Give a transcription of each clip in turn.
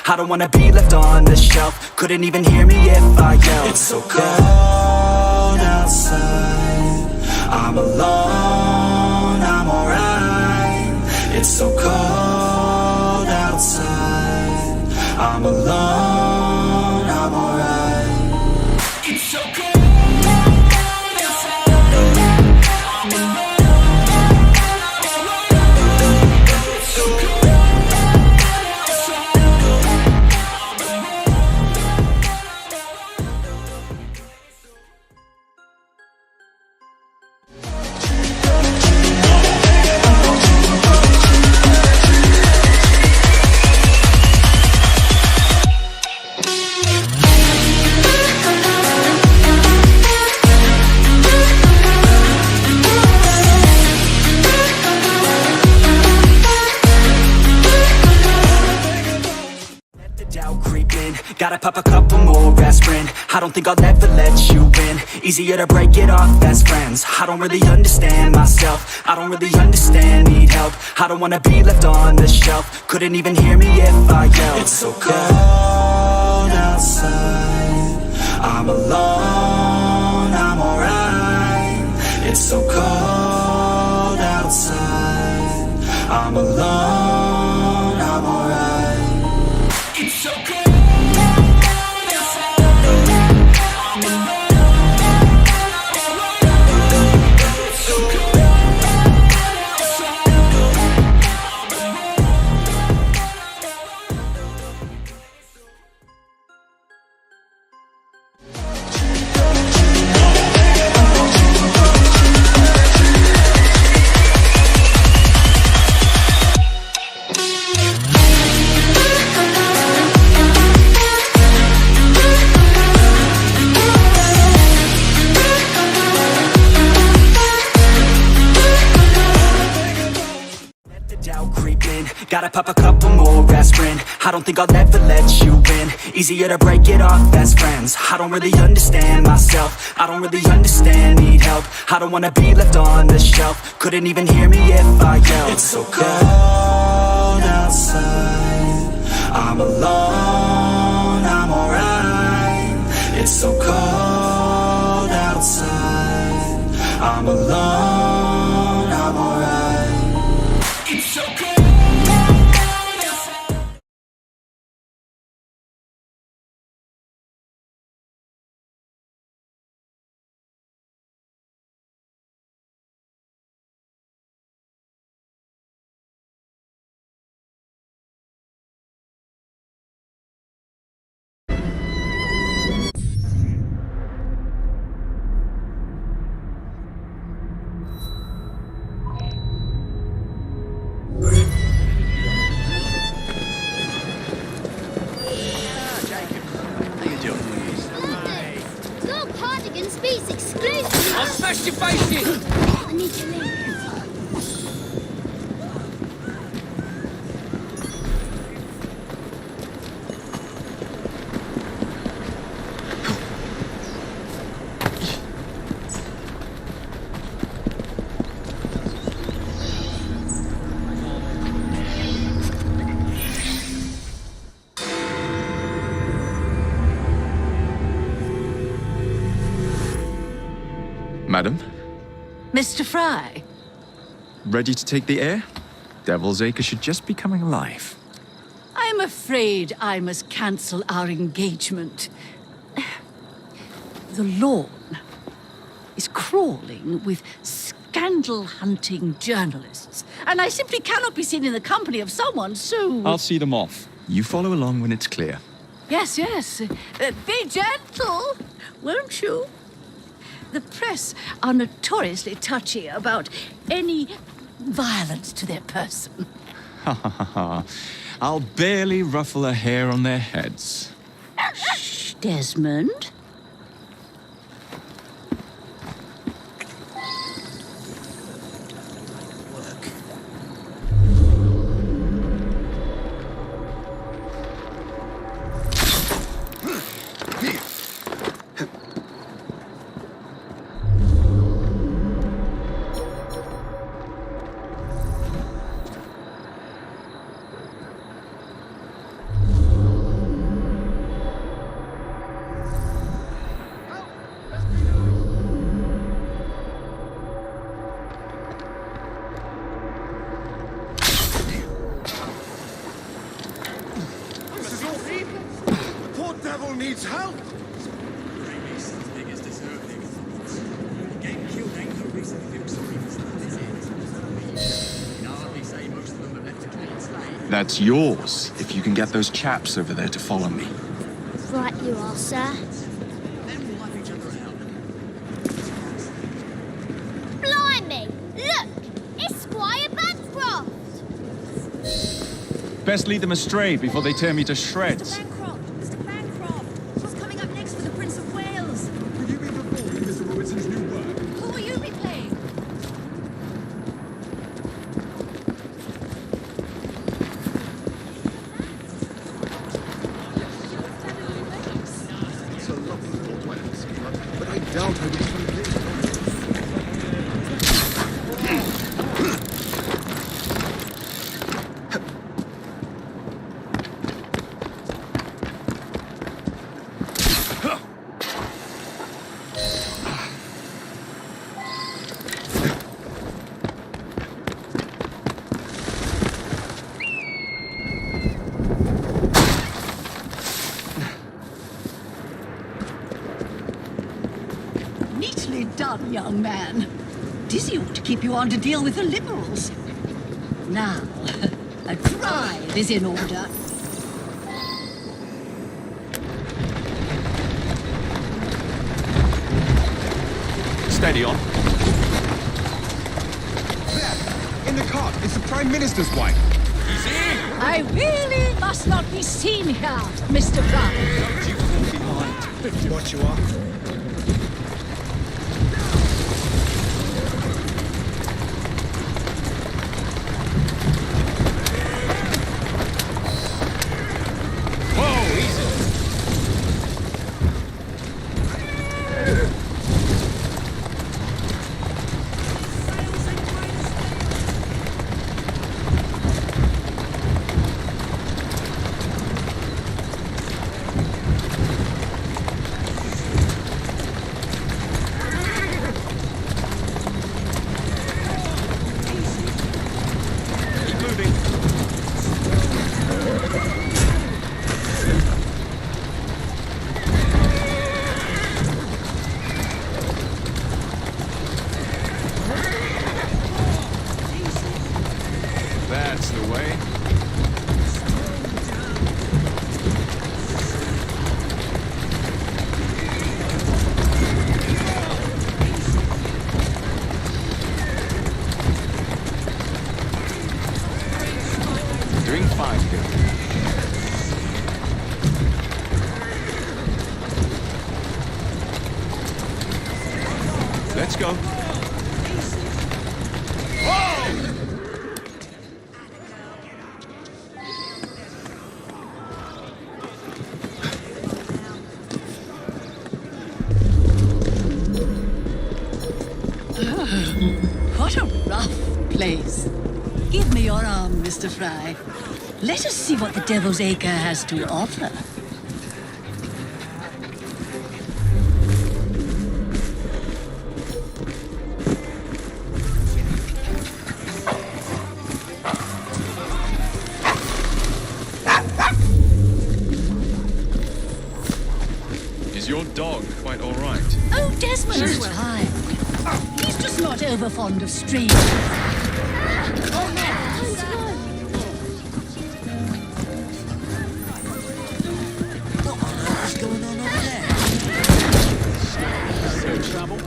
I don't wanna be left on the shelf. Couldn't even hear me if I yelled. It's so cold outside, I'm alone, I'm alright. It's so cold outside, I'm alone, I'm alright. It's so cold. Gotta pop a couple more aspirin. I don't think I'll ever let you in. Easier to break it off best friends. I don't really understand myself, I don't really understand, need help. I don't wanna be left on the shelf. Couldn't even hear me if I yelled. It's so cold outside, I'm alone, I'm alright. It's so cold outside, I'm alone, I'm alright. It's so cold. Gotta pop a couple more aspirin. I don't think I'll ever let you in. Easier to break it off best friends. I don't really understand myself, I don't really understand, need help. I don't wanna be left on the shelf. Couldn't even hear me if I yelled. It's so cold outside, I'm alone, I'm alright. It's so cold outside, I'm alone, I'm alright. It's so cold. I'll smash your face in! I need to leave. Madam? Mr. Frye? Ready to take the air? Devil's Acre should just be coming alive. I'm afraid I must cancel our engagement. The lawn is crawling with scandal-hunting journalists, and I simply cannot be seen in the company of someone so... I'll see them off. You follow along when it's clear. Yes, yes. Be gentle, won't you? The press are notoriously touchy about any violence to their person. Ha ha ha ha. I'll barely ruffle a hair on their heads. Shh, Desmond. devil needs help! That's yours, if you can get those chaps over there to follow me. Right you are, sir. Blimey! Look! It's Squire Bancroft! Best lead them astray before they tear me to shreds. Mr. Bancroft! What's coming up next for the Prince of Wales? Will you be performing Mr. Robinson's new work? Who will you be playing? It's a lovely thought, my dear schemer, but I doubt I would even play. Neatly done, young man. Dizzy ought to keep you on to deal with the Liberals. Now, a drive is in order. Steady on. There! In the cart! It's the Prime Minister's wife! I really must not be seen here, Mr. Frye. What you are? That's the way. Doing fine here. Let's go. What a rough place. Give me your arm, Mr. Frye. Let us see what the Devil's Acre has to offer. Is your dog quite all right? Oh, Desmond's fine. He's just not over fond of strangers. What's going on over there? Trouble?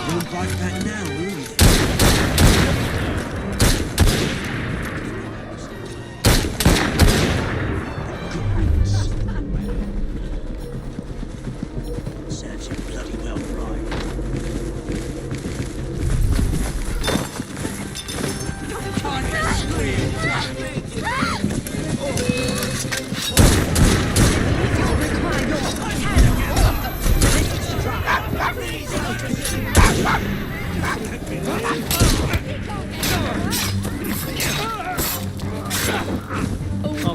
Won't bite back now, will you? Serves you bloody well right.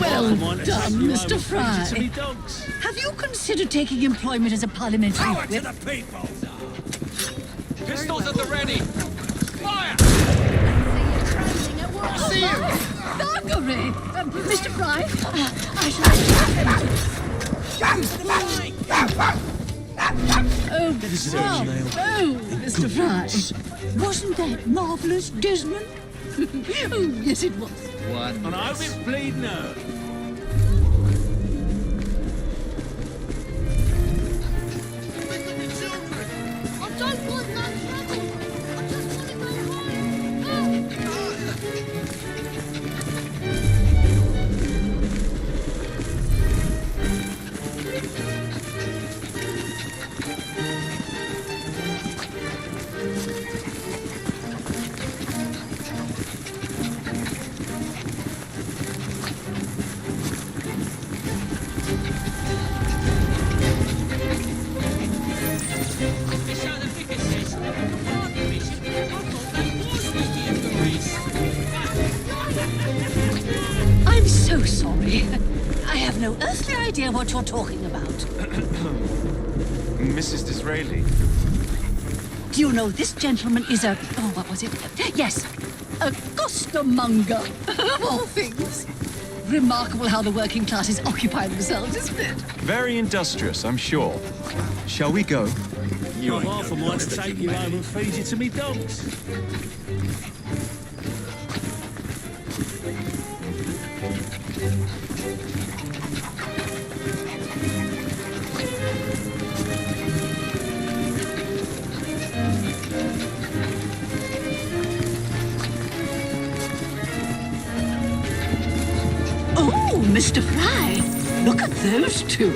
Well done, Mr. Frye. Have you considered taking employment as a parliamentary whip? people! Pistols at the ready! Fire! Knock 'em sorry. Mr. Frye, I shall... Oh, Mr. Frye. Wasn't that marvellous, Desmond? Oh, yes, it was. And I'll be bleeding her. I don't want that trouble. I just want to go home. I'm so sorry. I have no earthly idea what you're talking about. Mrs. Disraeli. Do you know this gentleman is a... Oh, what was it? Yes, a costermonger, of all things. Remarkable how the working classes occupy themselves, isn't it? Very industrious, I'm sure. Shall we go? You ain't half a mind to take you home and feed you to me dogs. Oh, Mr. Frye, look at those two.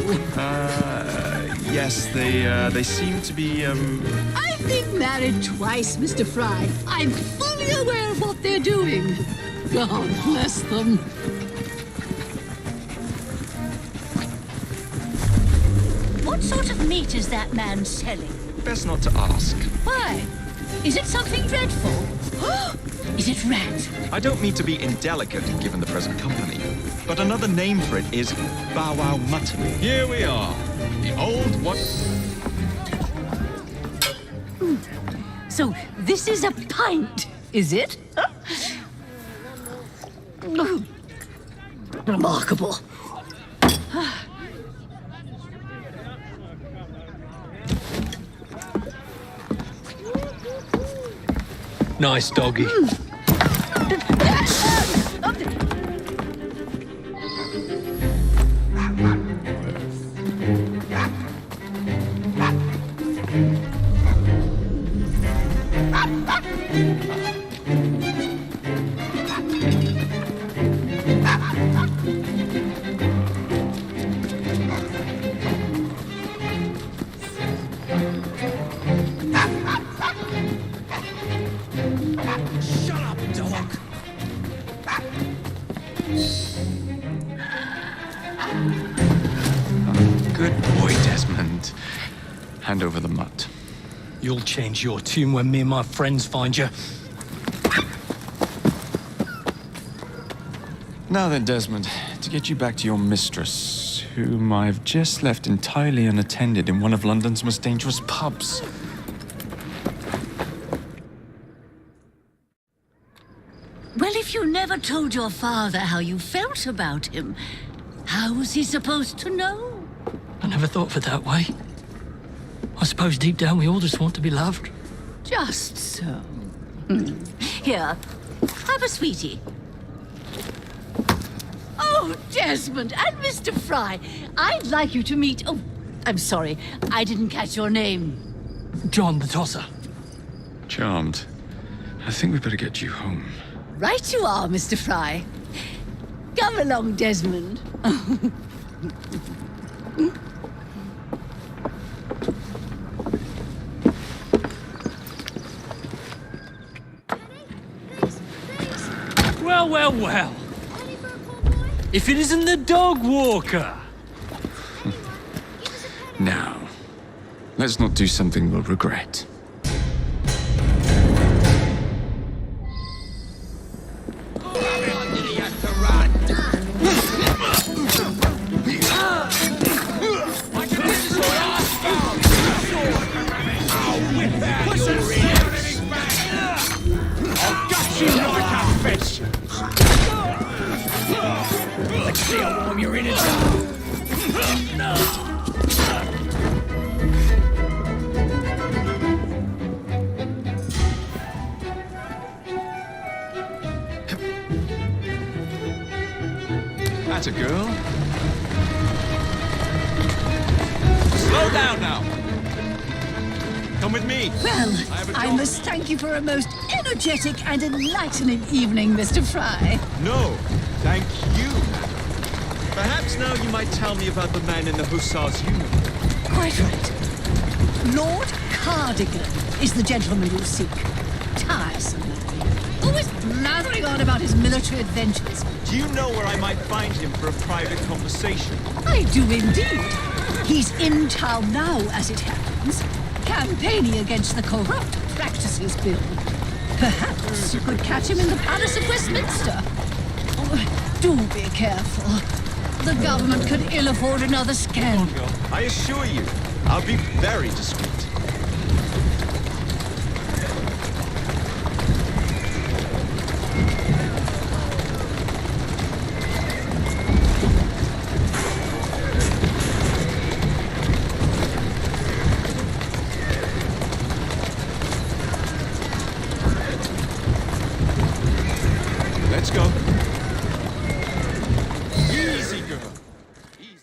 Yes, they seem to be, I've been married twice, Mr. Frye. I'm fully aware of what they're doing. God bless them. What sort of meat is that man selling? best not to ask. Why? Is it something dreadful? Is it rat? I don't mean to be indelicate given the present company, but another name for it is bow wow mutton. Here we are. The old one. So this is a pint, is it? Remarkable. Nice doggy. Shut up, dog. Good boy, Desmond. Hand over the mutt. You'll change your tune when me and my friends find you. Now then, Desmond, to get you back to your mistress, whom I've just left entirely unattended in one of London's most dangerous pubs. Well, if you never told your father how you felt about him, how was he supposed to know? I never thought of it that way. I suppose deep down we all just want to be loved. Just so. Here, have a sweetie. Oh, Desmond and Mr. Frye, I'd like you to meet... Oh, I'm sorry, I didn't catch your name. John the Tosser. Charmed. I think we better get you home. Right you are, Mr. Frye. Come along, Desmond. Well, well, well. If it isn't the dog walker. Now, let's not do something we'll regret. See how warm your innards That's a girl. Slow down now. Come with me. Well, have a I job. must thank you for a most energetic and enlightening evening, Mr. Frye. No, thank you. Perhaps now you might tell me about the man in the Hussar's uniform. Quite right. Lord Cardigan is the gentleman you seek. Tiresome. Always blathering on about his military adventures. Do you know where I might find him for a private conversation? I do indeed. He's in town now, as it happens, campaigning against the Corrupt Practices Bill. Perhaps you could catch him in the Palace of Westminster. Oh, do be careful. The government could ill afford another scandal. I assure you, I'll be very discreet. Let's go. Easy, girl. Easy.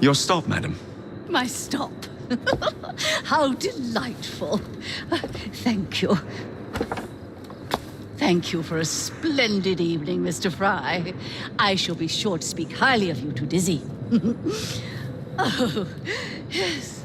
Your stop, madam. My stop. How delightful. Thank you. Thank you for a splendid evening, Mr. Frye. I shall be sure to speak highly of you to Dizzy. Oh, yes.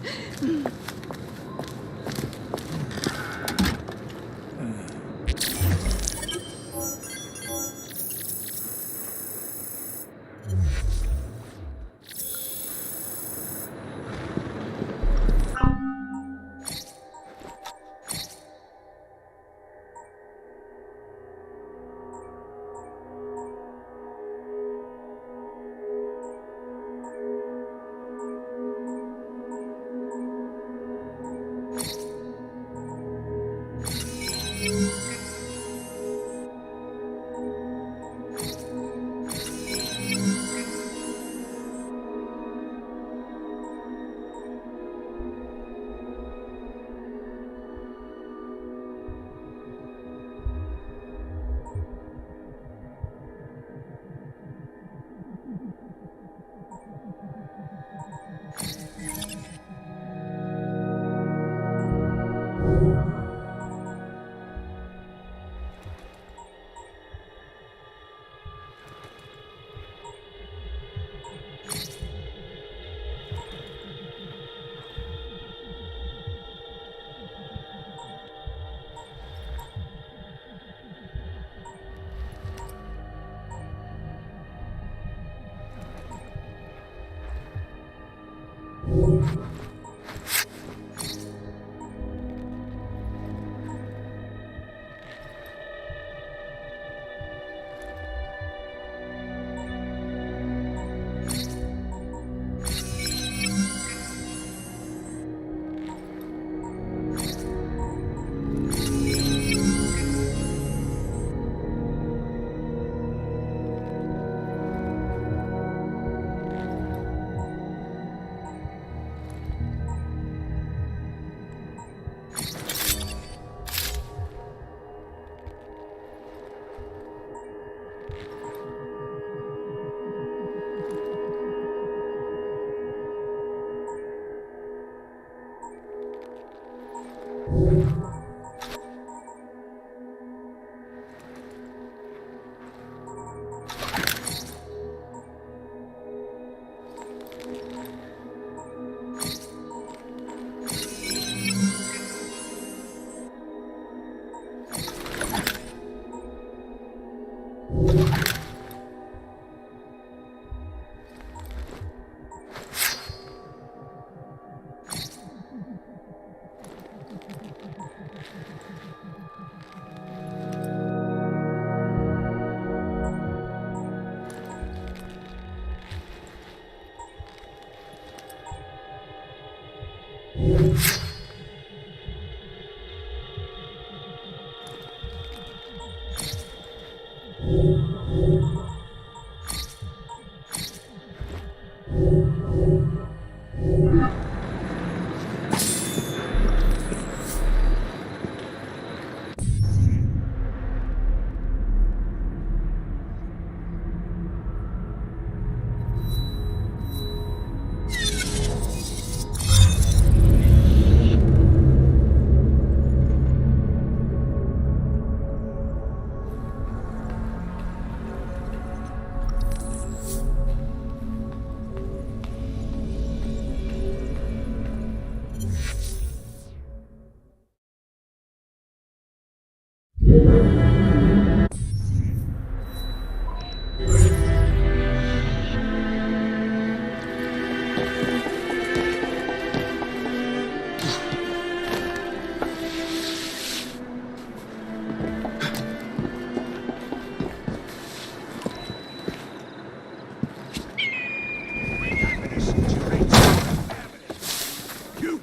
You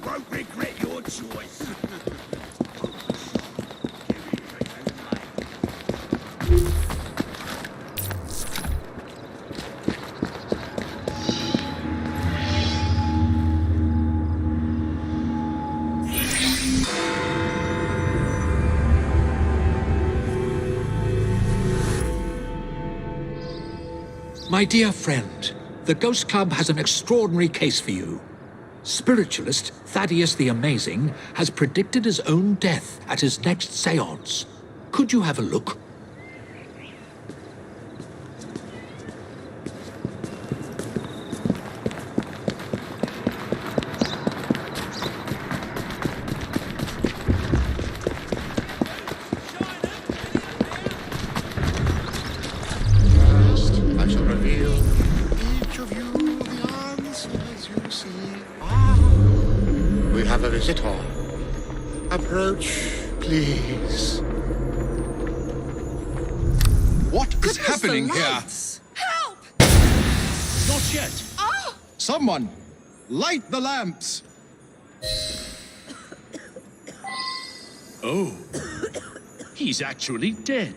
won't regret your choice. My dear friend, the Ghost Club has an extraordinary case for you. Spiritualist Thaddeus the Amazing has predicted his own death at his next séance. Could you have a look? I shall reveal each of you the answers you see. We have a visitor. Approach, please. What is happening here? Help! Not yet. Someone, light the lamps. Oh. He's actually dead.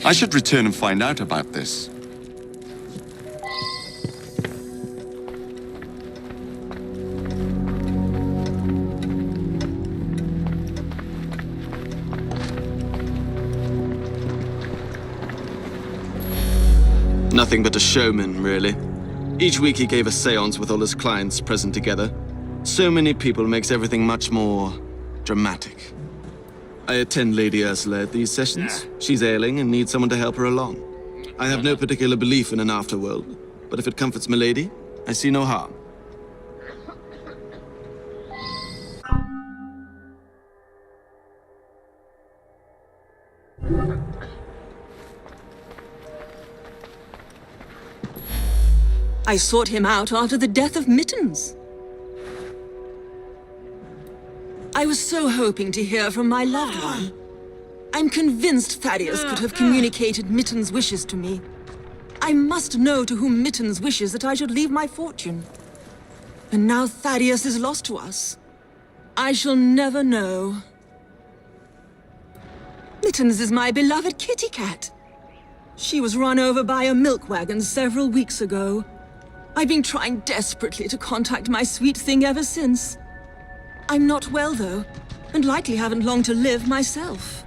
I should return and find out about this. Nothing but a showman, really. Each week he gave a séance with all his clients present together. So many people makes everything much more dramatic. I attend Lady Ursula at these sessions. She's ailing and needs someone to help her along. I have no particular belief in an afterworld, but if it comforts milady, I see no harm. I sought him out after the death of Mittens. I was so hoping to hear from my loved one. I'm convinced Thaddeus could have communicated Mittens' wishes to me. I must know to whom Mittens wishes that I should leave my fortune. And now Thaddeus is lost to us. I shall never know. Mittens is my beloved kitty cat. She was run over by a milk wagon several weeks ago. I've been trying desperately to contact my sweet thing ever since. I'm not well, though, and likely haven't long to live myself.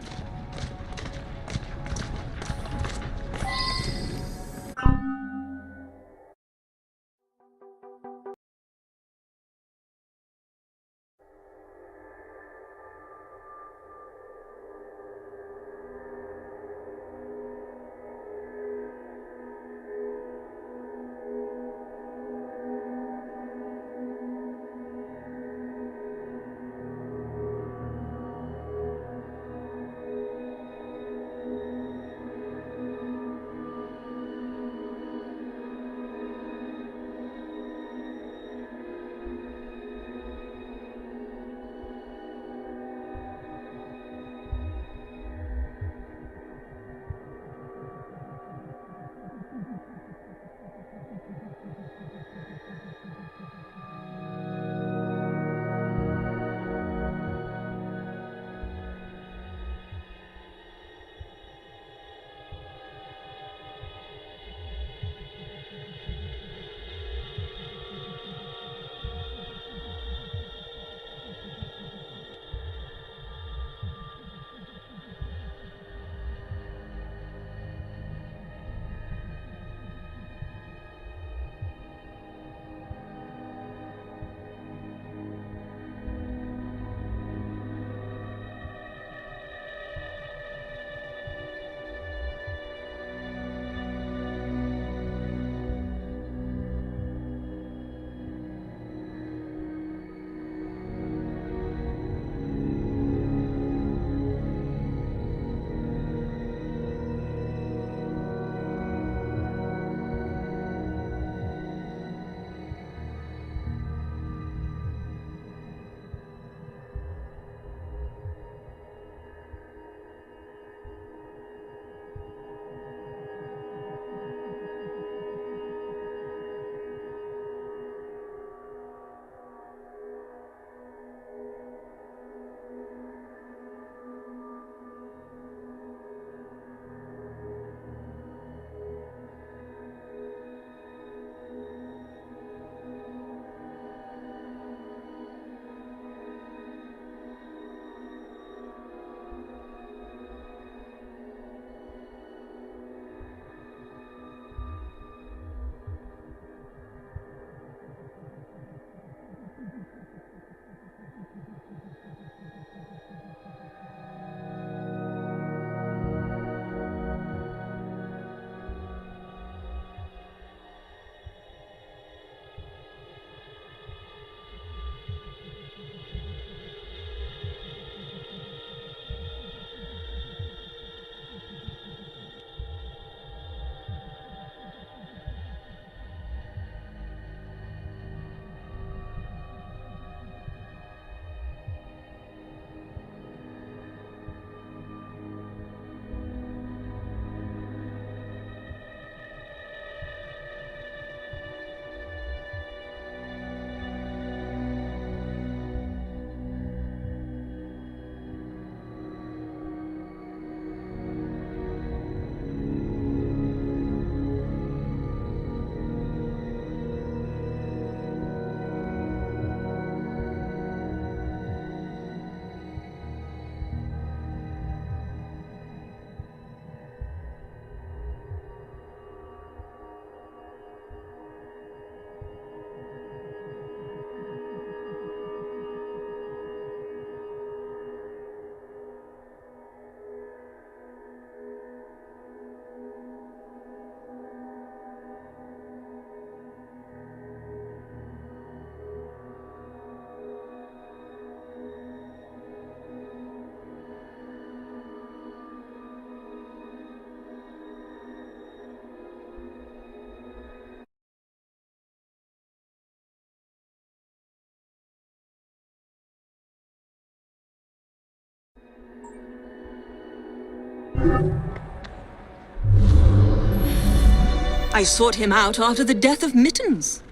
I sought him out after the death of Mittens.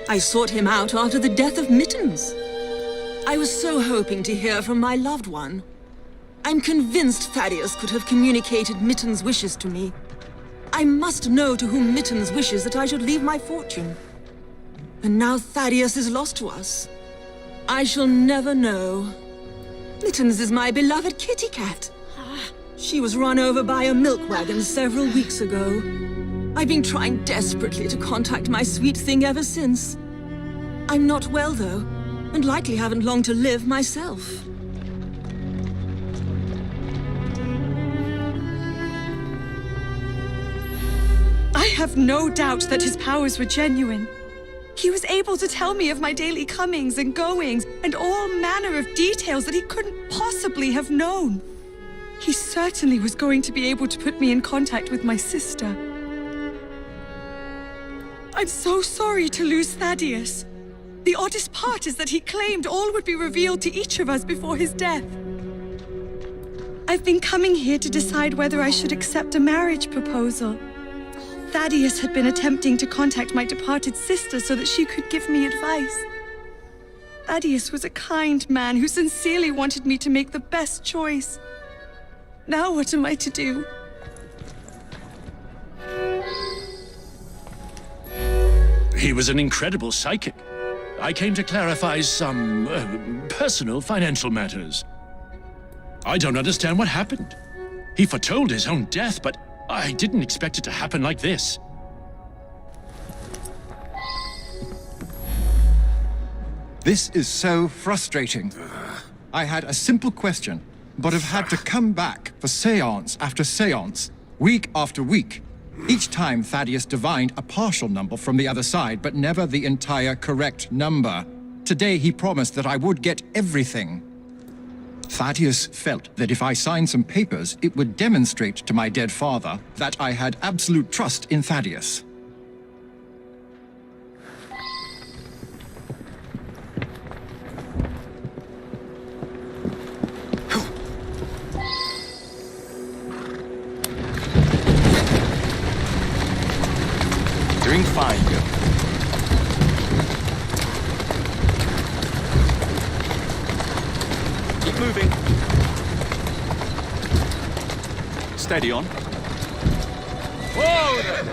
I sought him out after the death of Mittens. I was so hoping to hear from my loved one. I'm convinced Thaddeus could have communicated Mittens' wishes to me. I must know to whom Mittens wishes that I should leave my fortune. And now Thaddeus is lost to us. I shall never know. Mittens is my beloved kitty cat. She was run over by a milk wagon several weeks ago. I've been trying desperately to contact my sweet thing ever since. I'm not well, though, and likely haven't long to live myself. I have no doubt that his powers were genuine. He was able to tell me of my daily comings and goings, and all manner of details that he couldn't possibly have known. He certainly was going to be able to put me in contact with my sister. I'm so sorry to lose Thaddeus. The oddest part is that he claimed all would be revealed to each of us before his death. I've been coming here to decide whether I should accept a marriage proposal. Thaddeus had been attempting to contact my departed sister so that she could give me advice. Thaddeus was a kind man who sincerely wanted me to make the best choice. Now what am I to do? He was an incredible psychic. I came to clarify some personal financial matters. I don't understand what happened. He foretold his own death, but I didn't expect it to happen like this. This is so frustrating. I had a simple question, but have had to come back for séance after séance, week after week. Each time Thaddeus divined a partial number from the other side, but never the entire correct number. Today he promised that I would get everything. Thaddeus felt that if I signed some papers, it would demonstrate to my dead father that I had absolute trust in Thaddeus. Doing fine, girl. Keep moving. Steady on. Whoa there!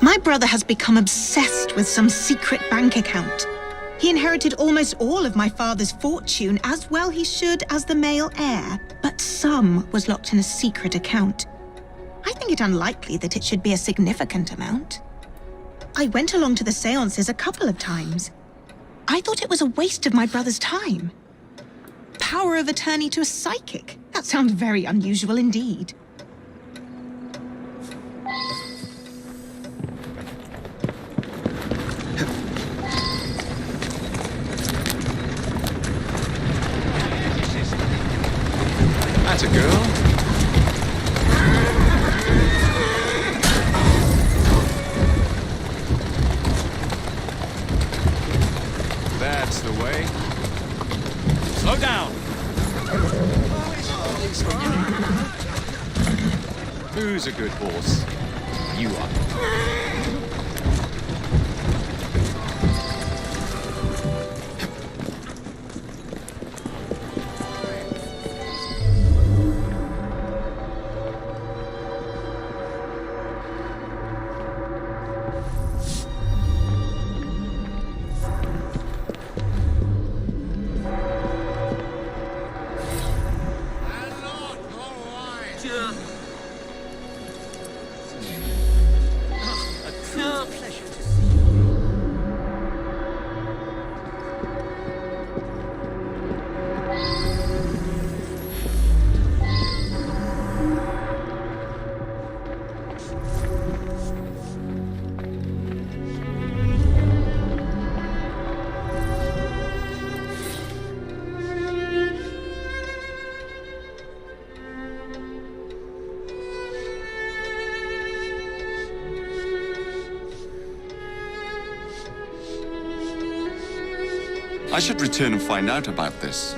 My brother has become obsessed with some secret bank account. He inherited almost all of my father's fortune, as well he should as the male heir, but some was locked in a secret account. I think it unlikely that it should be a significant amount. I went along to the seances a couple of times. I thought it was a waste of my brother's time. Power of attorney to a psychic? That sounds very unusual indeed. Who's a good horse? You are. I should return and find out about this.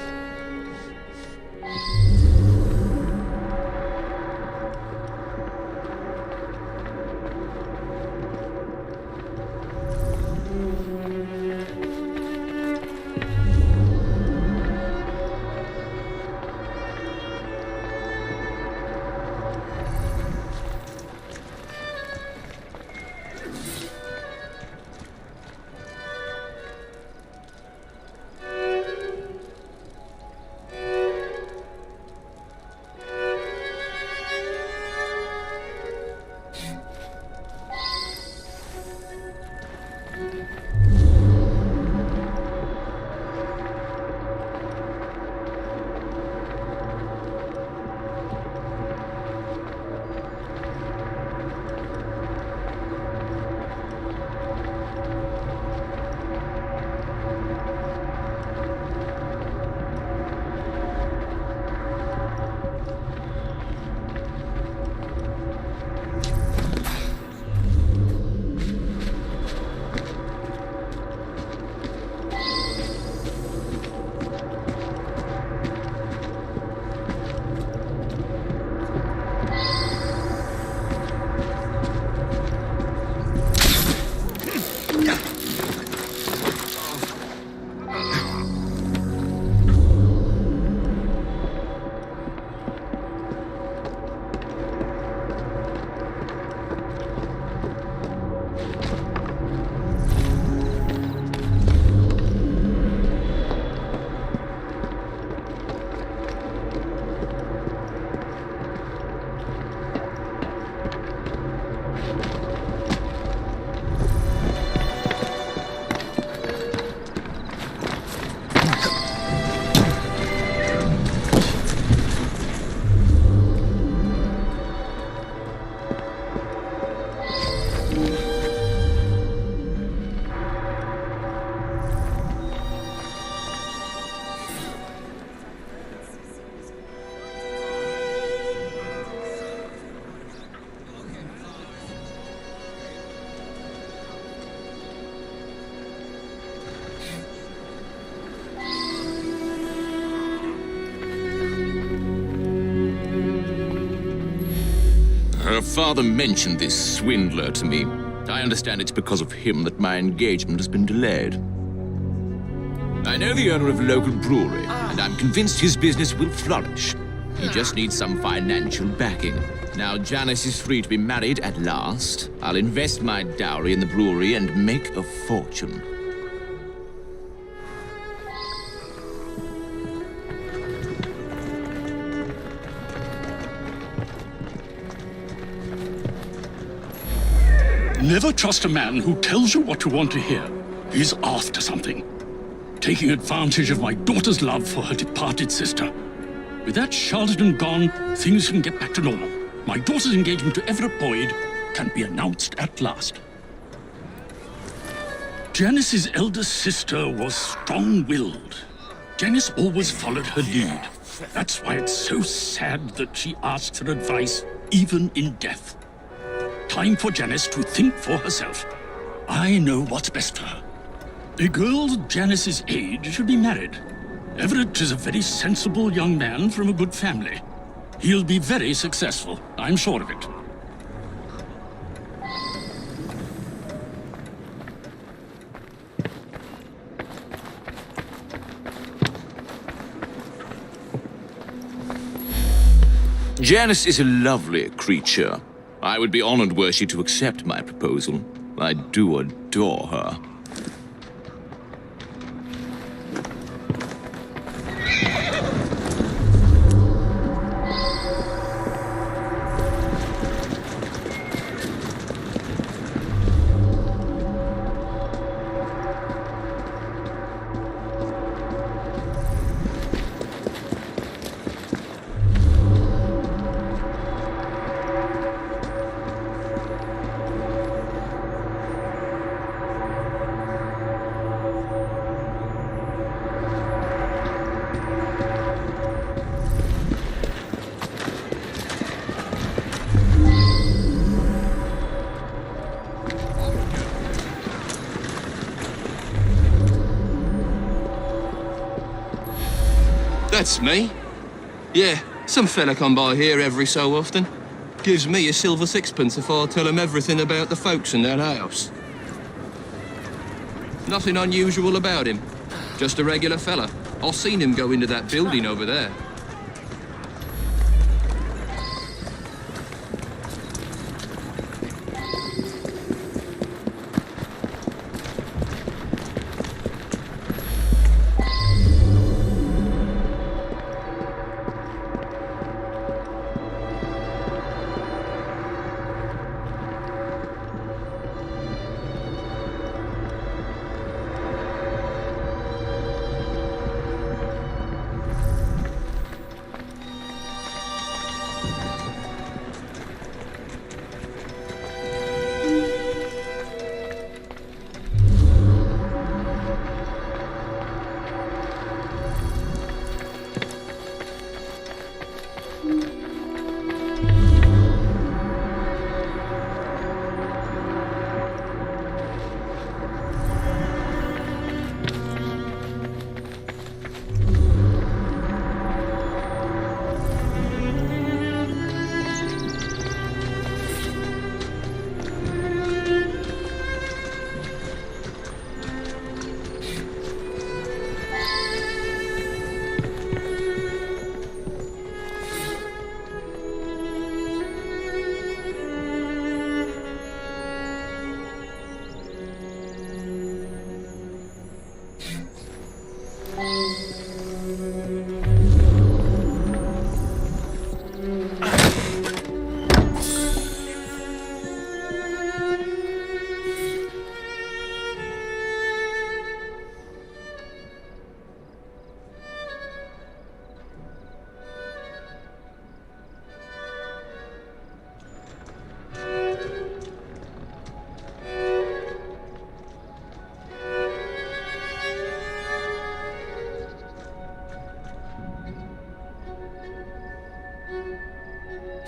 Her father mentioned this swindler to me. I understand it's because of him that my engagement has been delayed. I know the owner of a local brewery, and I'm convinced his business will flourish. He just needs some financial backing. Now Janice is free to be married at last. I'll invest my dowry in the brewery and make a fortune. Never trust a man who tells you what you want to hear. He's after something. Taking advantage of my daughter's love for her departed sister. With that charlatan gone, things can get back to normal. My daughter's engagement to Everett Boyd can be announced at last. Janice's elder sister was strong-willed. Janice always followed her lead. That's why it's so sad that she asks her advice, even in death. Time for Janice to think for herself. I know what's best for her. A girl Janice's age should be married. Everett is a very sensible young man from a good family. He'll be very successful, I'm sure of it. Janice is a lovely creature. I would be honored were she to accept my proposal. I do adore her. That's me. Yeah, some fella come by here every so often. Gives me a silver sixpence if I tell him everything about the folks in that house. Nothing unusual about him. Just a regular fella. I've seen him go into that building over there.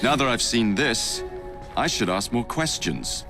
Now that I've seen this, I should ask more questions.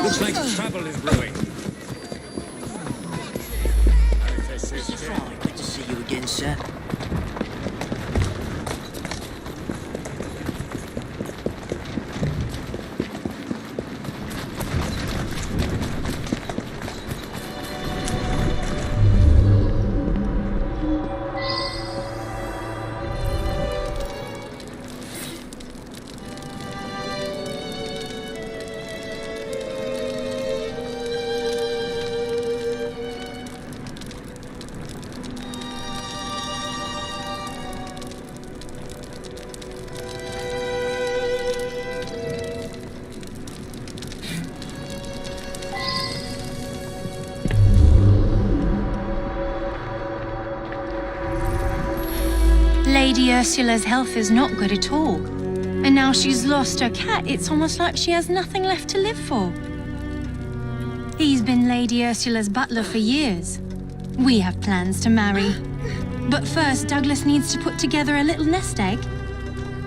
Looks like trouble is brewing. Mrs. Frye, good to see you again, sir. Lady Ursula's health is not good at all. And now she's lost her cat, it's almost like she has nothing left to live for. He's been Lady Ursula's butler for years. We have plans to marry. But first, Douglas needs to put together a little nest egg.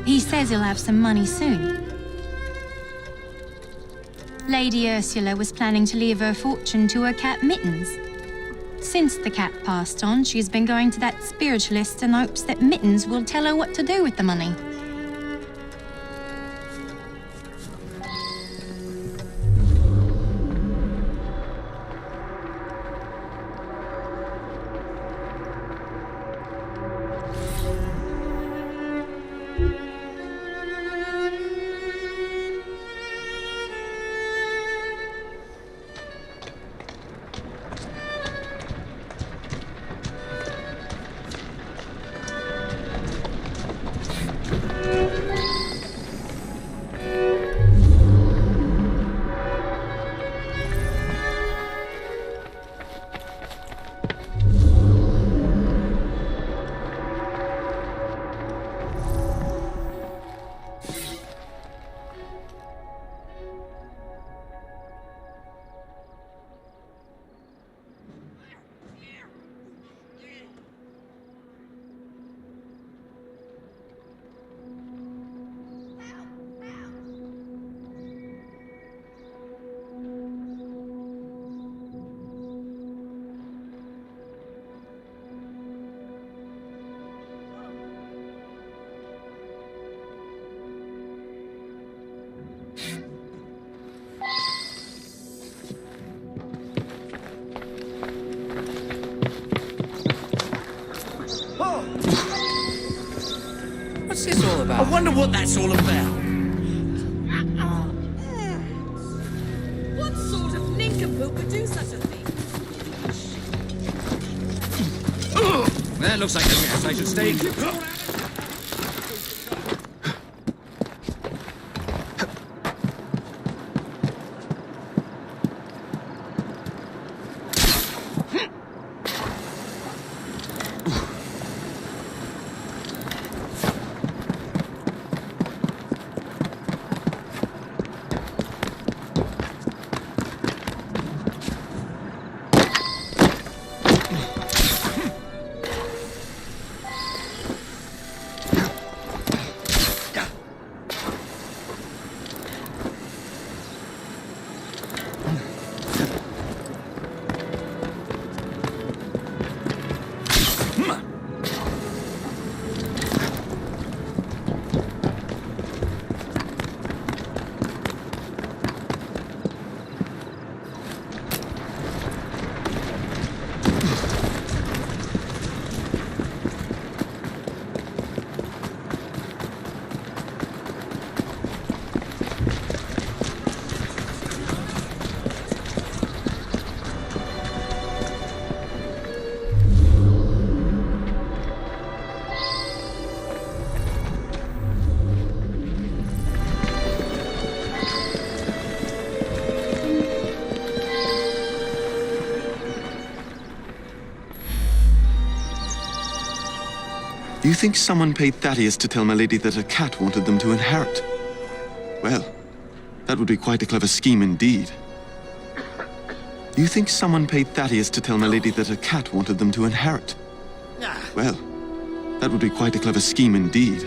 He says he'll have some money soon. Lady Ursula was planning to leave her fortune to her cat Mittens. Since the cat passed on, she's been going to that spiritualist in hopes that Mittens will tell her what to do with the money. What's this all about? I wonder what that's all about. What sort of nincompoop would do such a thing? That looks like a mess. I should stay. You think someone paid Thaddeus to tell my lady that a cat wanted them to inherit? Well, that would be quite a clever scheme indeed. You think someone paid Thaddeus to tell my lady that a cat wanted them to inherit? Well, that would be quite a clever scheme indeed.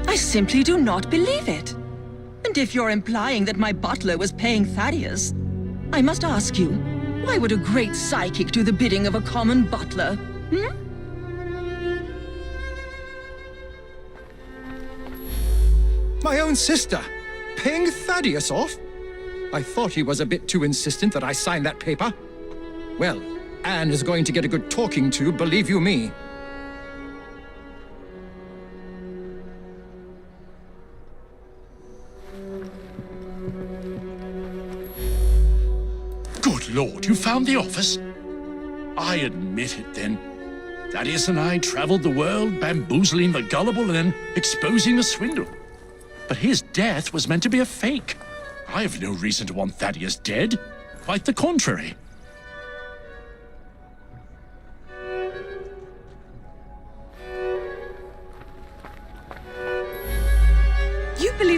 I simply do not believe it. And if you're implying that my butler was paying Thaddeus, I must ask you, why would a great psychic do the bidding of a common butler? My own sister, paying Thaddeus off? I thought he was a bit too insistent that I sign that paper. Well, Anne is going to get a good talking to, believe you me. Good Lord, you found the office? I admit it, then. Thaddeus and I traveled the world, bamboozling the gullible and then exposing the swindle. But his death was meant to be a fake. I have no reason to want Thaddeus dead. Quite the contrary.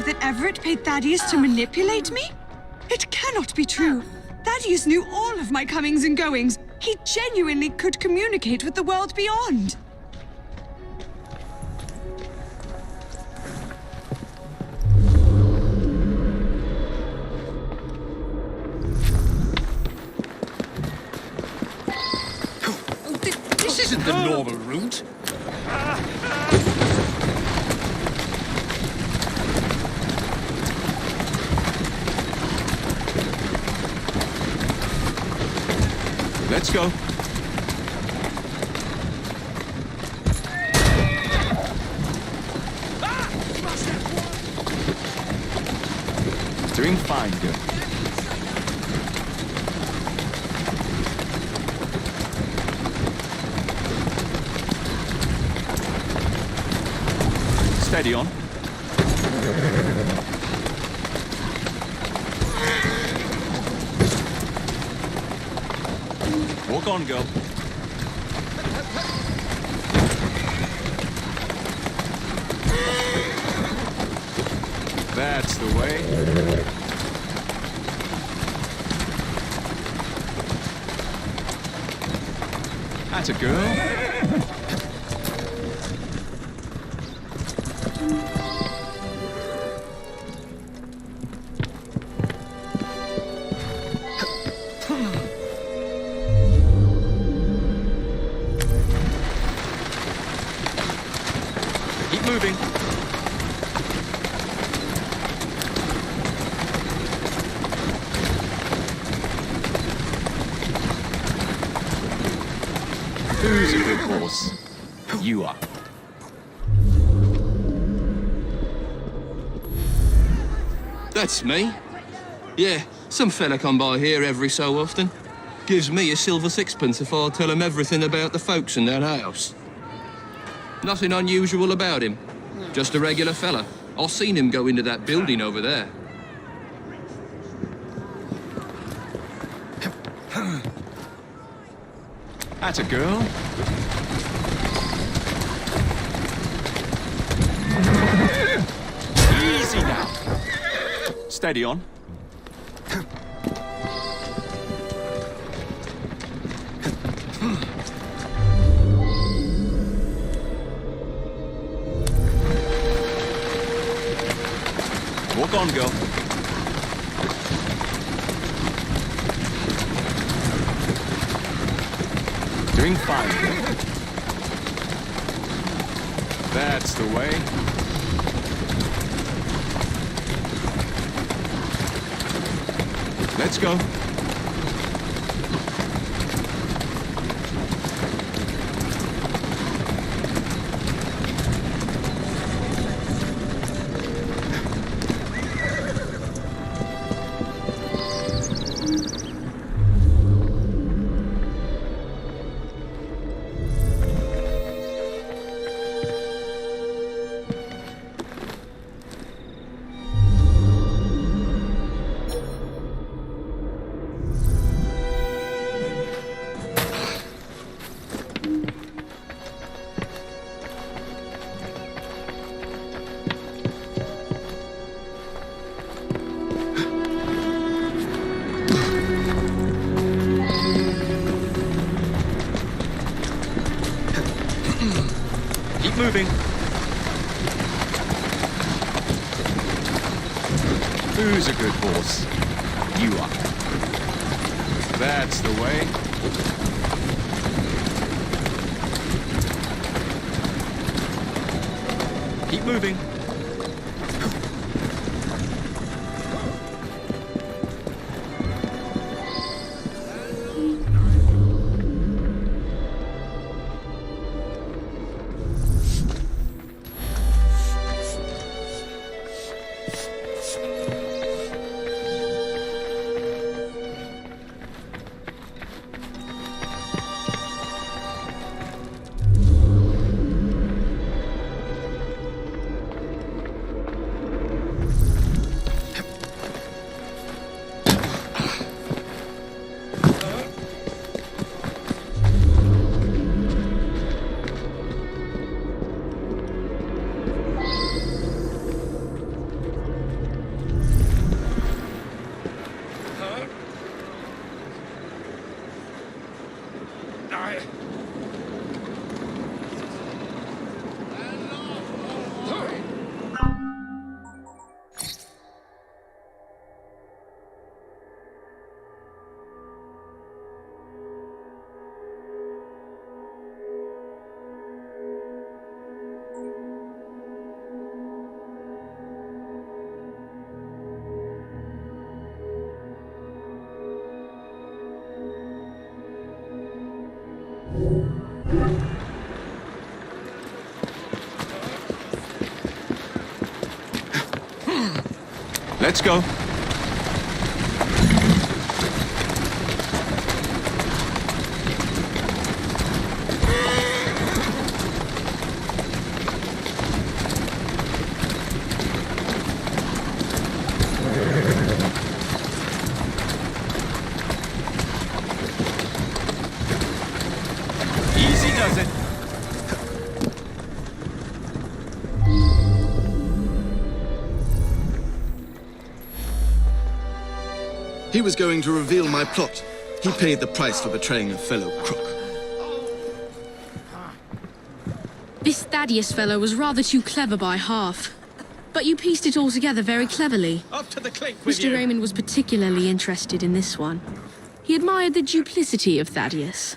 that Everett paid Thaddeus to manipulate me? It cannot be true. Thaddeus knew all of my comings and goings. He genuinely could communicate with the world beyond. This isn't the normal route. Let's go. Doing fine, girl. Steady on. Walk on, girl. That's the way. That's a girl. Moving. Who's a good horse? You are. That's me. Yeah, some fella come by here every so often. Gives me a silver sixpence if I tell him everything about the folks in that house. Nothing unusual about him. Just a regular fella. I've seen him go into that building over there. That's a girl. Easy now. Steady on. Walk on, girl. Doing fine. That's the way. Let's go. Moving. Who's a good horse? You are. That's the way. Keep moving. Let's go. Easy does it. He was going to reveal my plot. He paid the price for betraying a fellow crook. This Thaddeus fellow was rather too clever by half. But you pieced it all together very cleverly. Up to the clink with Mr. you. Raymond was particularly interested in this one. He admired the duplicity of Thaddeus.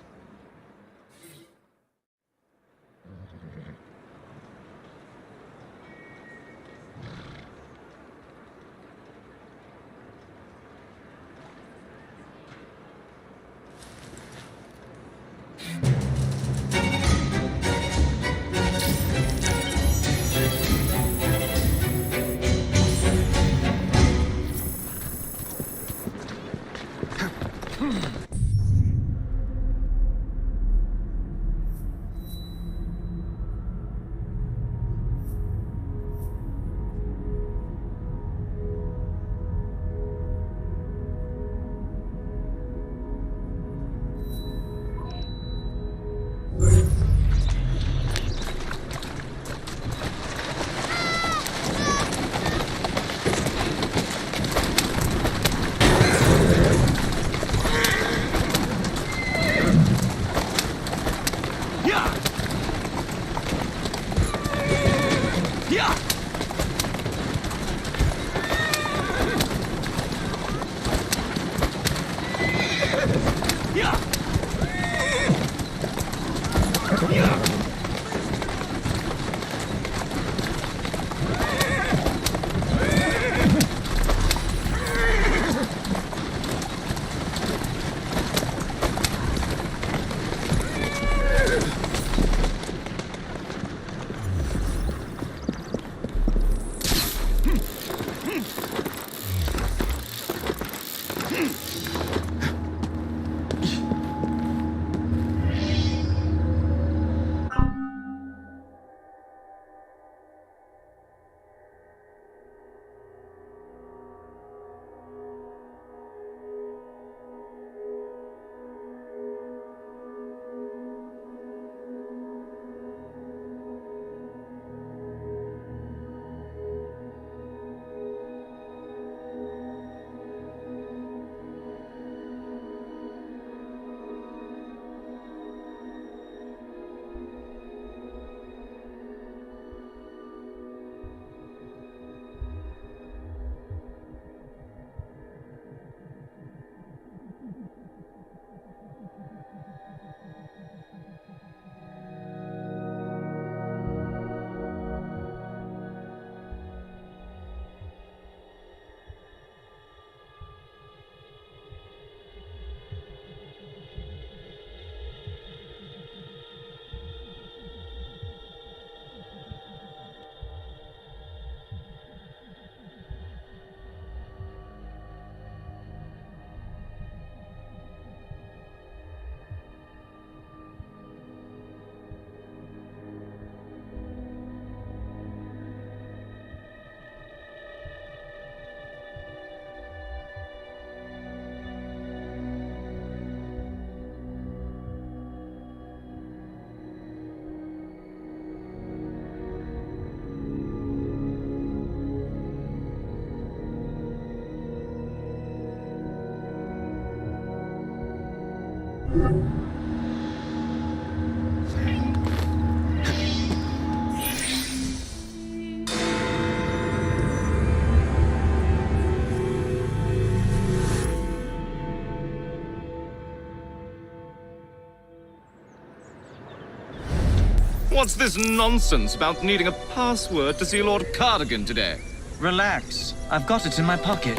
What's this nonsense about needing a password to see Lord Cardigan today? Relax. I've got it in my pocket.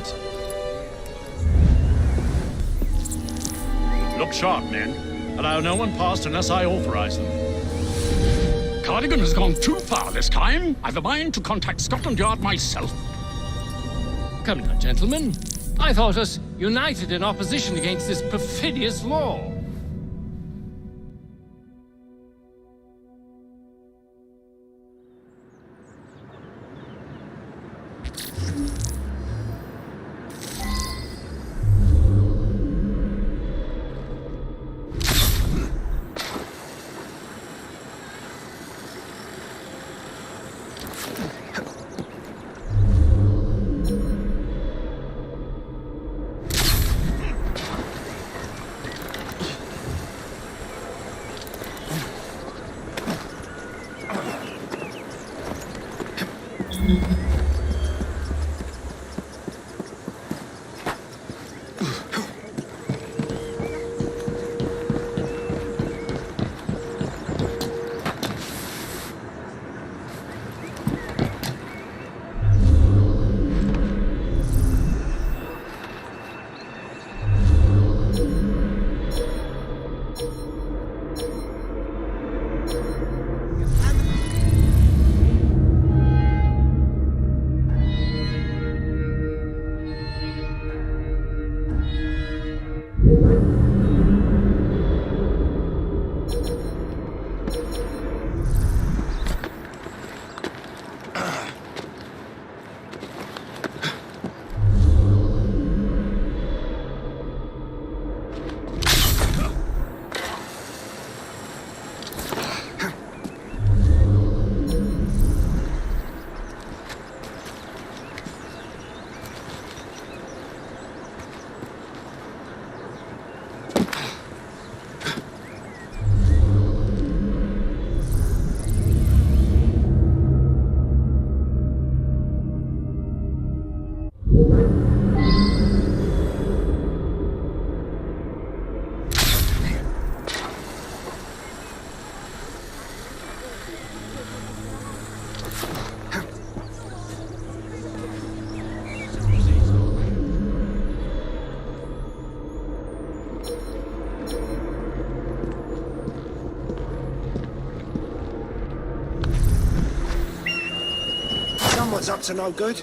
Look sharp, men. Allow no one past unless I authorize them. Cardigan has gone too far this time. I've a mind to contact Scotland Yard myself. Come now, gentlemen. I thought us united in opposition against this perfidious law. Someone's up to no good.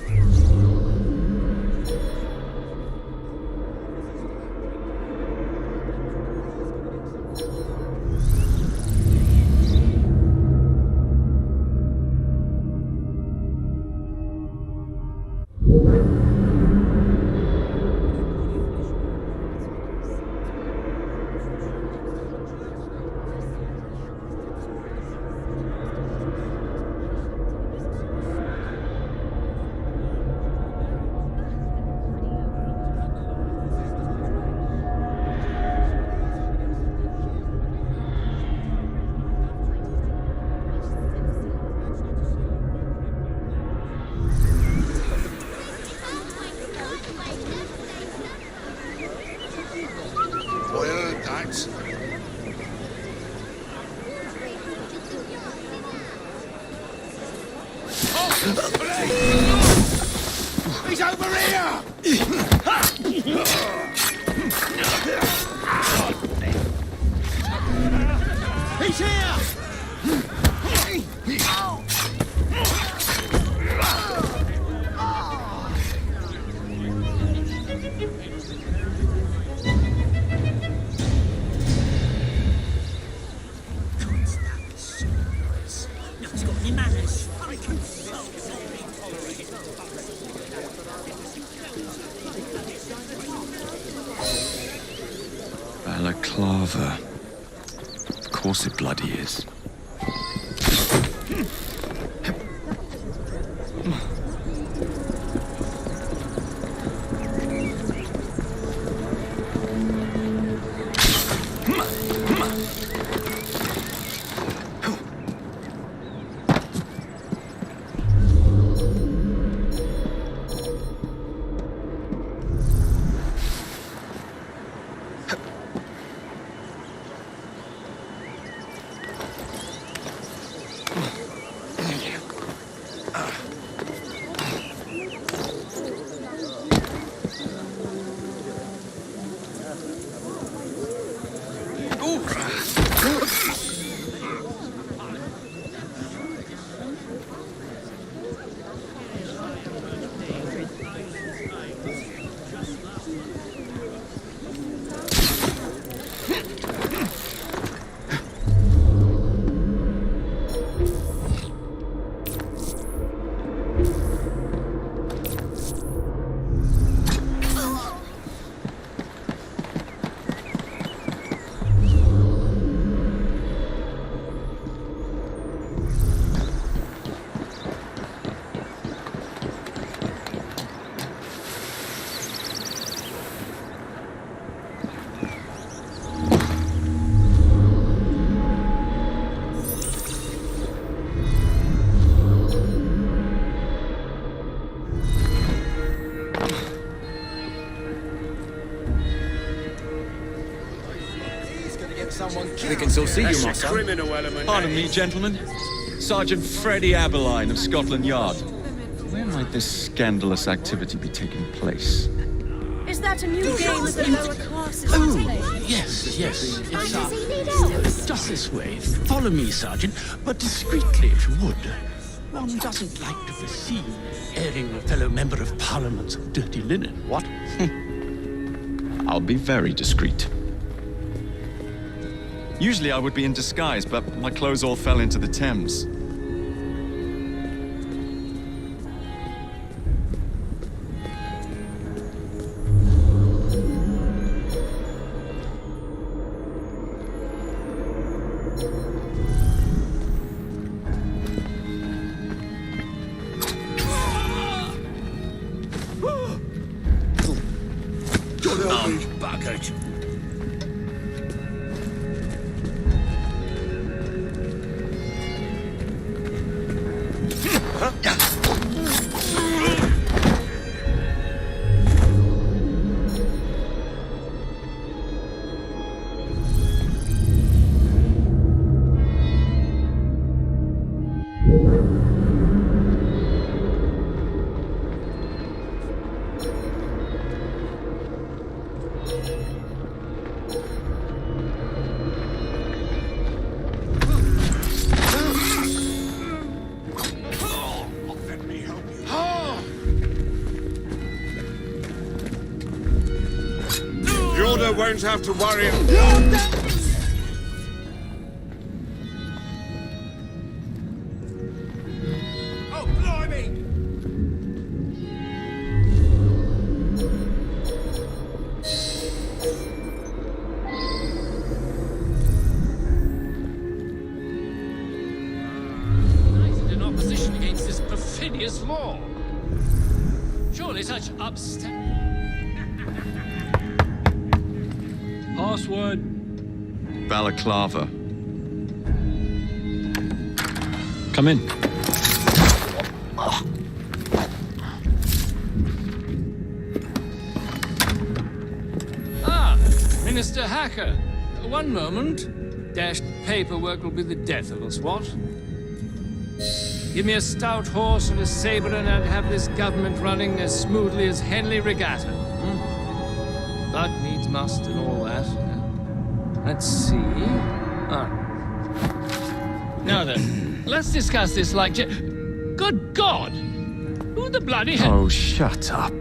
He's over here! He's here! Nobody's got any manners. Balaclava. Of course it bloody is. We can still see you, my son. Criminal element. Pardon me, gentlemen. Sergeant Freddie Aberline of Scotland Yard. Where might this scandalous activity be taking place? Is that a new game that the lower classes play? Yes. It's just this way. Follow me, Sergeant, but discreetly if you would. One doesn't like to be seen airing a fellow member of Parliament's dirty linen, what? I'll be very discreet. Usually I would be in disguise, but my clothes all fell into the Thames. Bucket. Won't have to worry. Oh, blimey! United in opposition against this perfidious law. Surely such upstanding. Password. Balaclava. Come in. Ah, Minister Hacker. One moment. Dashed paperwork will be the death of us, what? Give me a stout horse and a saber and I'd have this government running as smoothly as Henley Regatta. But needs must and all that. Let's see. Now then, let's discuss this like... Good God! Who the bloody hell... Oh, shut up.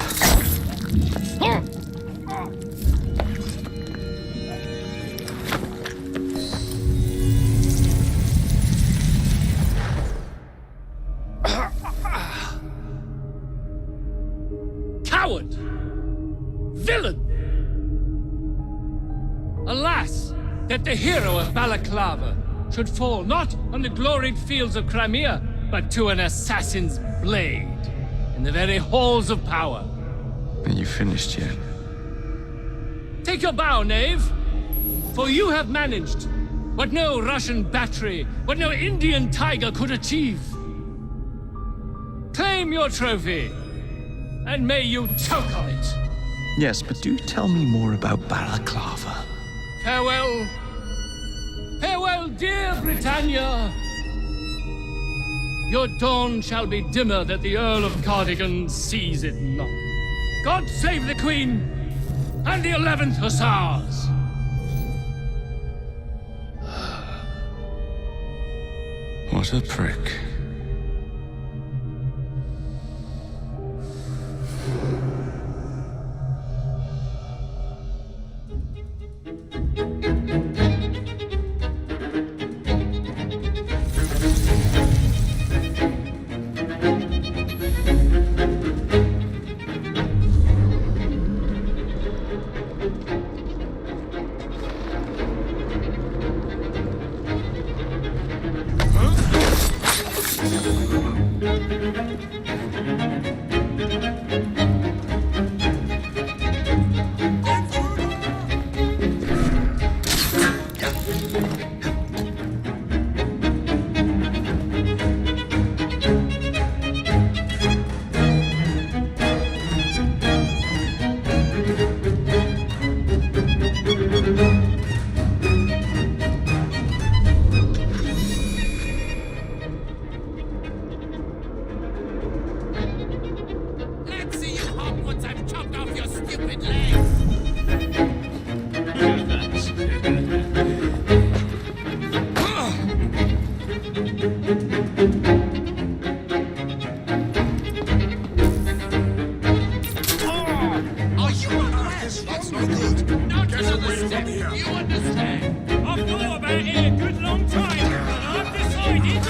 Coward! Villain! Alas, that the hero of Balaclava should fall not on the gloried fields of Crimea, but to an assassin's blade in the very halls of power. Are you finished yet? Take your bow, knave, for you have managed what no Russian battery, what no Indian tiger could achieve. Claim your trophy, and may you choke on it. Yes, but do tell me more about Balaclava. Farewell. Farewell, dear Britannia. Your dawn shall be dimmer that the Earl of Cardigan sees it not. God save the Queen and the 11th Hussars. What a prick. That's not good. Not to the step, you understand? I've thought about it a good long time, but I've decided...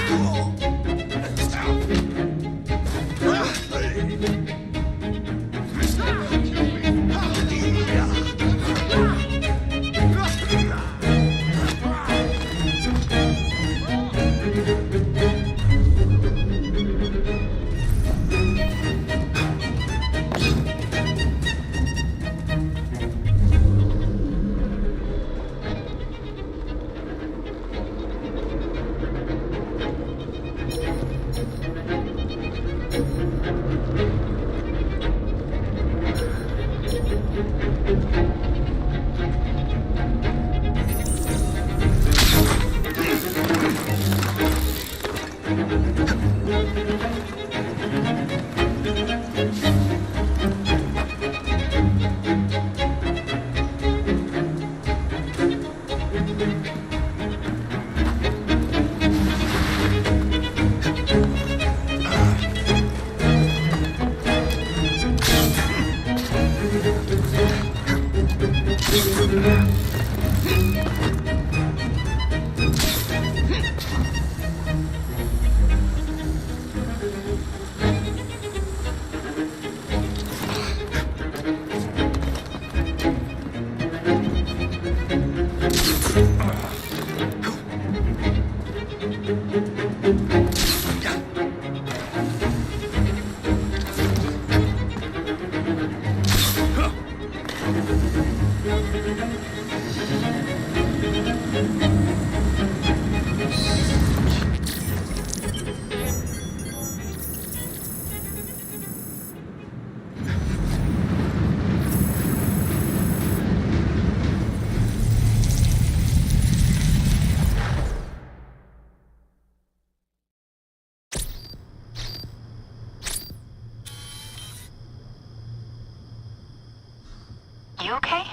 You okay?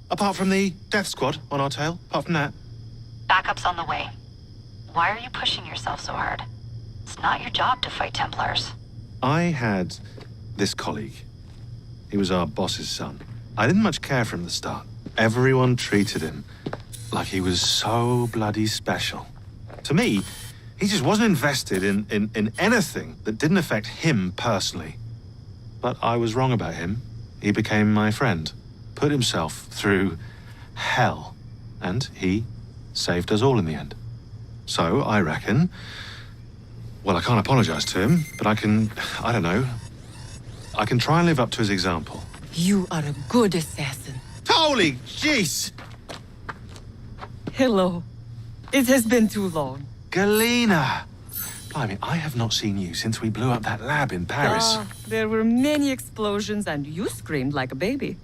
Apart from the death squad on our tail, apart from that. Backup's on the way. Why are you pushing yourself so hard? It's not your job to fight Templars. I had this colleague. He was our boss's son. I didn't much care for him at the start. Everyone treated him like he was so bloody special. To me, he just wasn't invested in anything that didn't affect him personally. But I was wrong about him. He became my friend, put himself through hell, and he saved us all in the end. So I reckon, well, I can't apologize to him, but I can try and live up to his example. You are a good assassin. Holy jeez! Hello. It has been too long. Galena! Blimey, I have not seen you since we blew up that lab in Paris. There were many explosions and you screamed like a baby.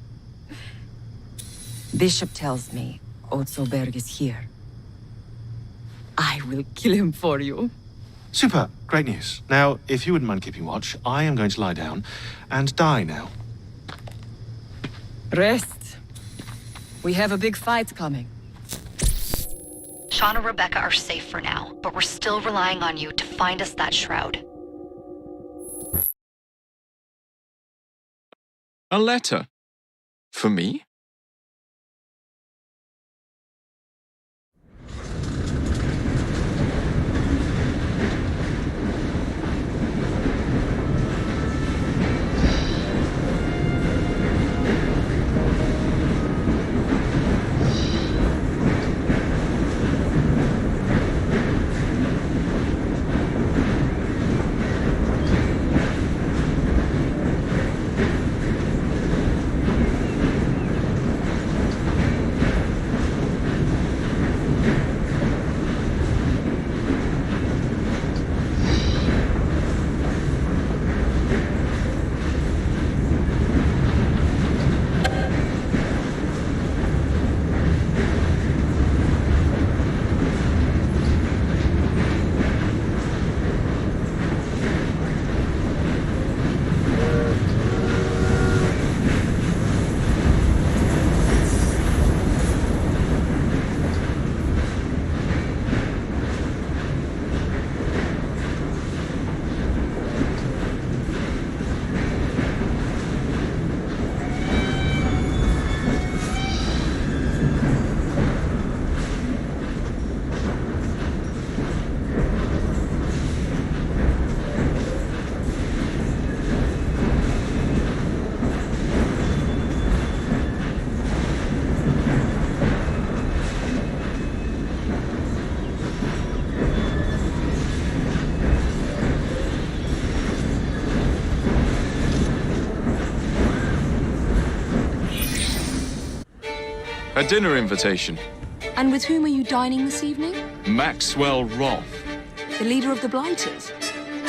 Bishop tells me Otzelberg is here. I will kill him for you. Super, great news. Now, if you wouldn't mind keeping watch, I am going to lie down and die now. Rest. We have a big fight coming. Sean and Rebecca are safe for now, but we're still relying on you to find us that shroud. A letter? For me? A dinner invitation. And with whom are you dining this evening? Maxwell Roth. The leader of the Blighters.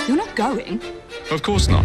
You're not going? Of course not.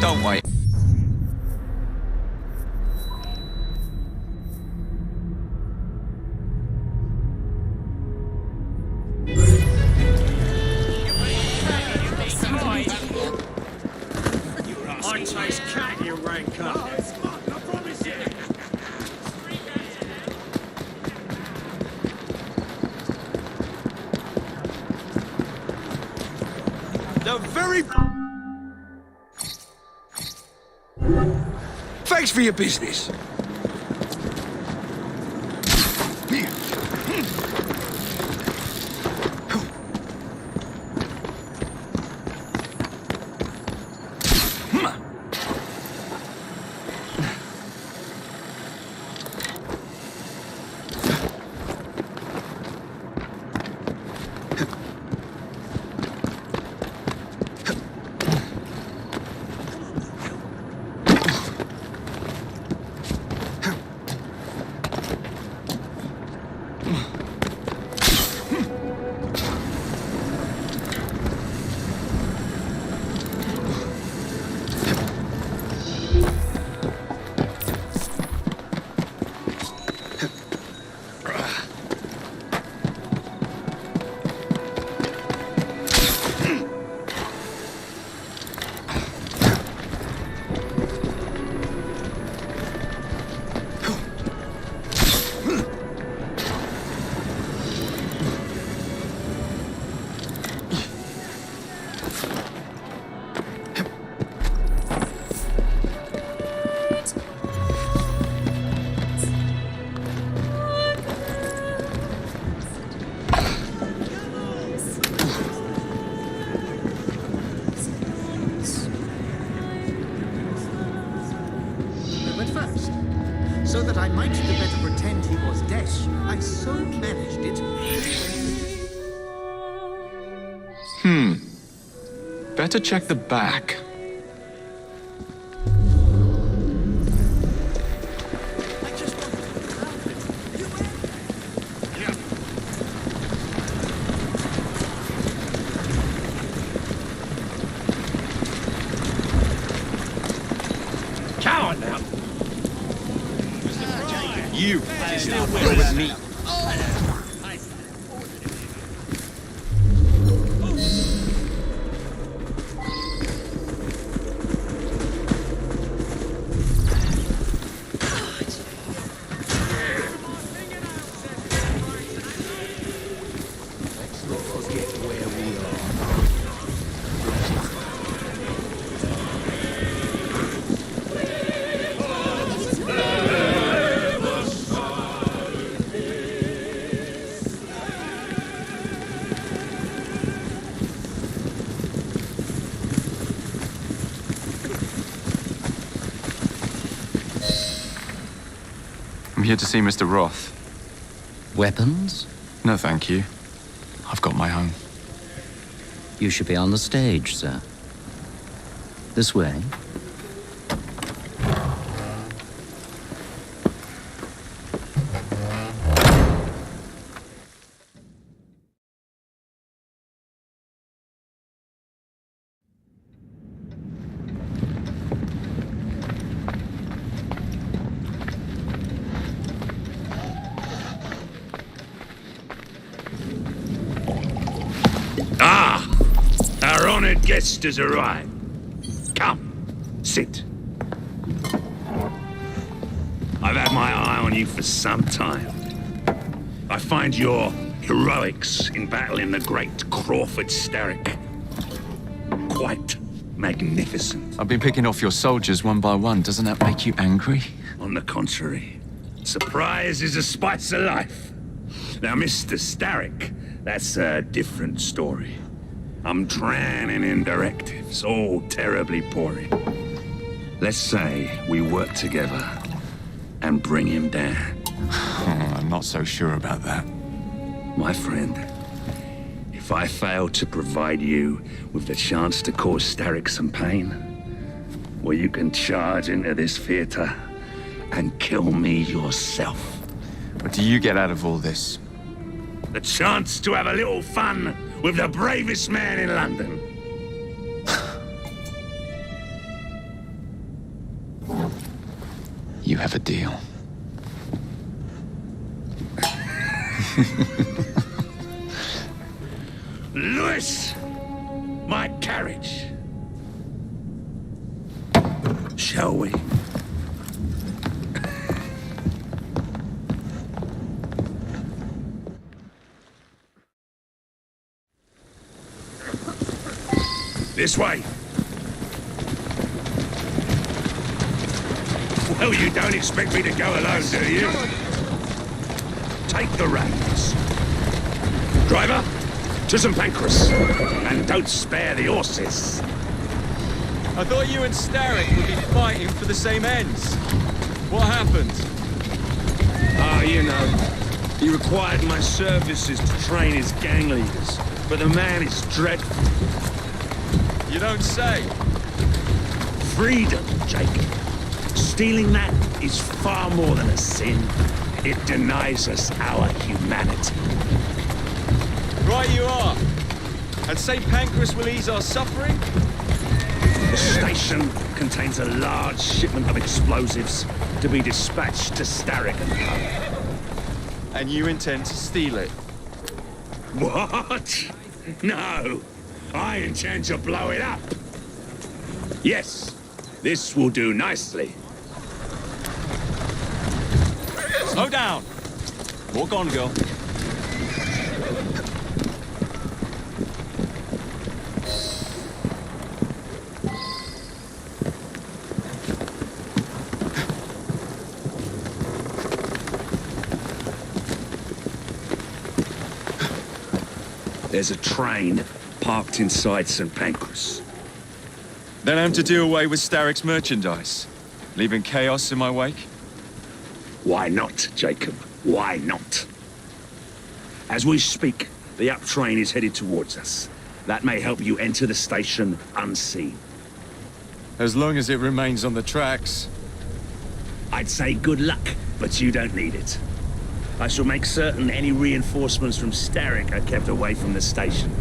Don't wait. I taste cat, you rank up. The very... Thanks for your business. first. So that I might the better pretend he was dead, I so managed it. Better check the back. Coward now. You still with me. I'm here to see Mr. Roth. Weapons? No, thank you. I've got my own. You should be on the stage, sir. This way. Our honored guest has arrived. Come, sit. I've had my eye on you for some time. I find your heroics in battling the great Crawford Starrick quite magnificent. I've been picking off your soldiers one by one. Doesn't that make you angry? On the contrary, surprise is a spice of life. Now, Mr. Starrick, that's a different story. I'm drowning in directives, all terribly boring. Let's say we work together and bring him down. I'm not so sure about that. My friend, if I fail to provide you with the chance to cause Starrick some pain, well, you can charge into this theater and kill me yourself. What do you get out of all this? The chance to have a little fun with the bravest man in London. You have a deal. Lewis, my carriage. Shall we? This way. Well, you don't expect me to go alone, do you? Take the reins. Driver, to St. Pancras. And don't spare the horses. I thought you and Starrick would be fighting for the same ends. What happened? Ah, you know. He required my services to train his gang leaders. But the man is dreadful. You don't say. Freedom, Jacob. Stealing that is far more than a sin. It denies us our humanity. Right you are. And St. Pancras will ease our suffering? The station contains a large shipment of explosives to be dispatched to Starrick and Co. And you intend to steal it? What? No. I intend to blow it up. Yes, this will do nicely. Slow down. Walk on, girl. There's a train parked inside St. Pancras. Then I'm to do away with Starrick's merchandise. Leaving chaos in my wake? Why not, Jacob? Why not? As we speak, the up train is headed towards us. That may help you enter the station unseen. As long as it remains on the tracks. I'd say good luck, but you don't need it. I shall make certain any reinforcements from Starrick are kept away from the station.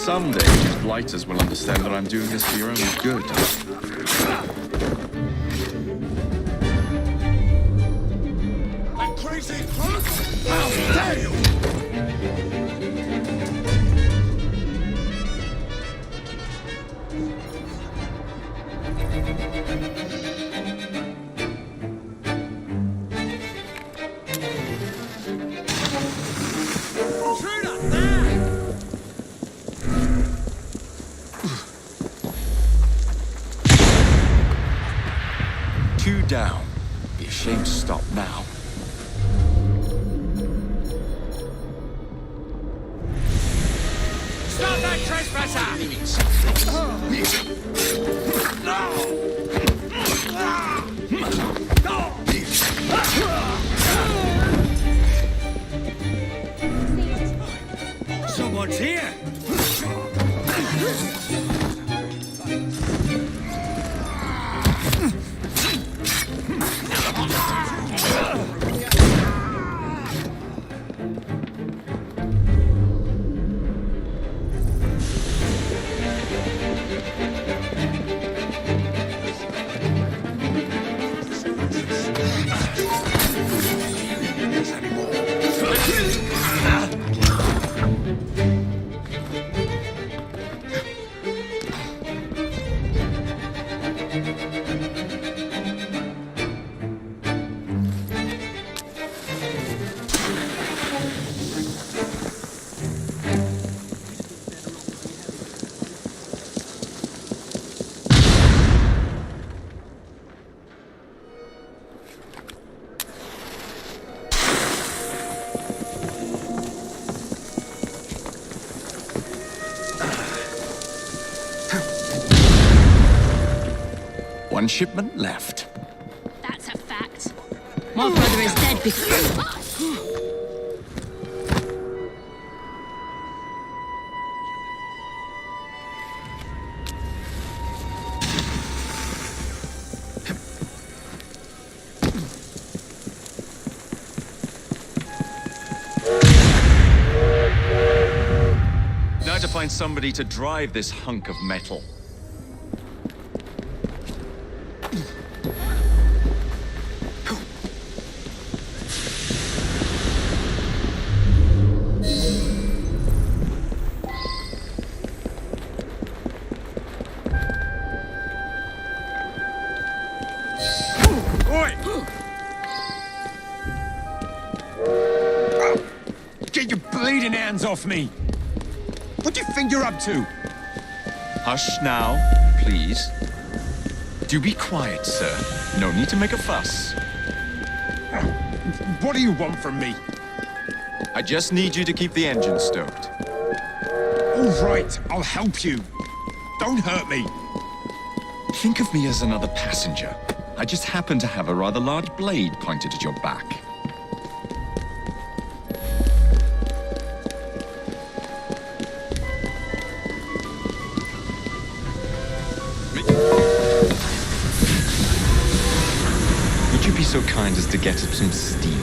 Someday, these blighters will understand that I'm doing this for your own good. That crazy crook! How dare you! Two down. Be ashamed to stop now. Stop that trespasser! Someone's here! One shipment left. That's a fact. My brother is dead before... Now to find somebody to drive this hunk of metal. Get your bleeding hands off me! What do you think you're up to? Hush now, please. Do be quiet, sir. No need to make a fuss. What do you want from me? I just need you to keep the engine stoked. All right, I'll help you. Don't hurt me. Think of me as another passenger. I just happen to have a rather large blade pointed at your back. Would you be so kind as to get up some steam?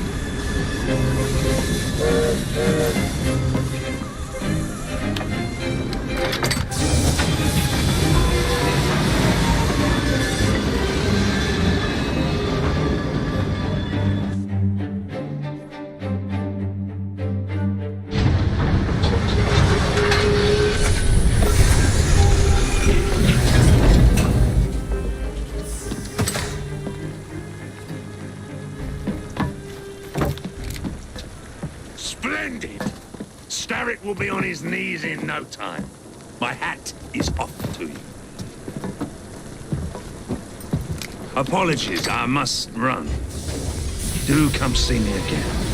Splendid! Starrick will be on his knees in no time. My hat is off to you. Apologies, I must run. Do come see me again.